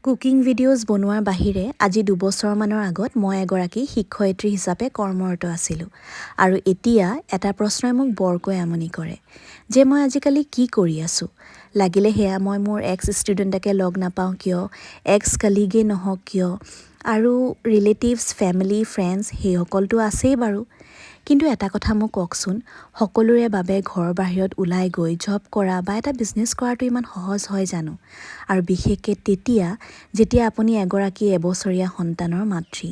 cooking videos বনোৱাৰ বাহিৰে আজি 2 বছৰমানৰ আগত মই এগৰাকী শিক্ষয়িত্ৰী হিচাপে কৰ্মৰত আছিলোঁ আৰু এতিয়া এটা প্ৰশ্নই মোক বৰকৈ আমনি কৰে যে মই আজিকালি কি কৰি আছোঁ লাগিলে সেয়া মই মোৰ এক্স ষ্টুডেণ্টকে লগ নাপাওঁ কিয় এক্স কলিগেই নহওক কিয় আৰু ৰিলেটিভছ ফেমিলি ফ্ৰেণ্ডছ সেইসকলতো আছেই বাৰু কিন্তু এটা কথা মোক কওকচোন সকলোৰে বাবে ঘৰৰ বাহিৰত ওলাই গৈ জব কৰা বা এটা বিজনেছ কৰাটো ইমান সহজ হয় জানো আৰু বিশেষকৈ তেতিয়া যেতিয়া আপুনি এগৰাকী এবছৰীয়া সন্তানৰ মাতৃ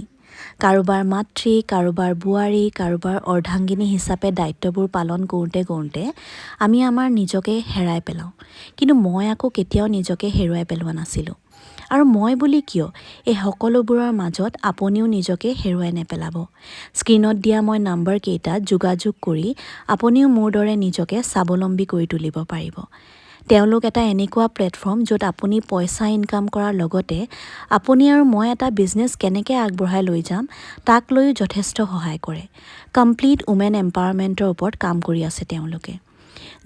কাৰোবাৰ বোৱাৰী কাৰোবাৰ অৰ্ধাংগিনী হিচাপে দায়িত্ববোৰ পালন কৰোঁতে আমি আমাৰ নিজকে হেৰাই পেলাওঁ কিন্তু মই আকৌ কেতিয়াও নিজকে হেৰুৱাই পেলোৱা নাছিলোঁ আৰু মই বুলি কিয় এই সকলোবোৰৰ মাজত আপুনিও নিজকে হেৰুৱাই নেপেলাব স্ক্ৰীনত দিয়া মই নম্বৰ কেইটাত যোগাযোগ কৰি আপুনিও মোৰ দৰে নিজকে স্বাৱলম্বী কৰি তুলিব পাৰিব তেওঁলোক এটা এনেকুৱা প্লেটফৰ্ম য'ত আপুনি পইচা ইনকাম কৰাৰ লগতে আপুনি আৰু মই এটা বিজনেছ কেনেকৈ আগবঢ়াই লৈ যাম তাক লৈও যথেষ্ট সহায় কৰে কমপ্লিট উমেন এম্পাৱাৰমেণ্টৰ ওপৰত কাম কৰি আছে তেওঁলোকে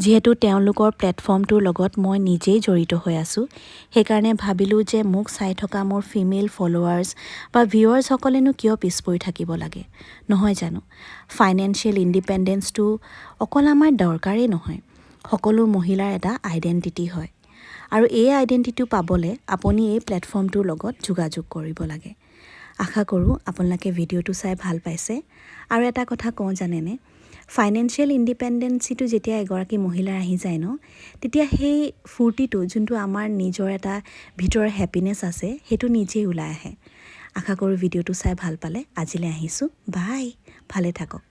যিহেতু তেওঁলোকৰ প্লেটফৰ্মটোৰ লগত মই নিজেই জড়িত হৈ আছোঁ সেইকাৰণে ভাবিলোঁ যে মোক চাই থকা মোৰ ফিমেল ফলোৱাৰ্ছ বা ভিউৱাৰ্ছসকলেনো কিয় পিছ পৰি থাকিব লাগে নহয় জানো ফাইনেন্সিয়েল ইণ্ডিপেণ্ডেঞ্চটো অকল আমাৰ দৰকাৰেই নহয় সকলো মহিলাৰ এটা আইডেণ্টিটি হয় আৰু এই আইডেণ্টিটিটো পাবলৈ আপুনি এই প্লেটফৰ্মটোৰ লগত যোগাযোগ কৰিব লাগে আশা কৰোঁ আপোনালোকে ভিডিঅ'টো চাই ভাল পাইছে আৰু এটা কথা কওঁ জানেনে ফাইনেন্সিয়েল ইণ্ডিপেণ্ডেঞ্চিটো যেতিয়া এগৰাকী মহিলাৰ আহি যায় ন তেতিয়া সেই ফূৰ্তিটো যোনটো আমাৰ নিজৰ এটা ভিতৰৰ হেপিনেছ আছে সেইটো নিজেই ওলাই আহে আশা কৰোঁ ভিডিঅ'টো চাই ভাল পালে আজিলৈ আহিছোঁ বাই ভালে থাকক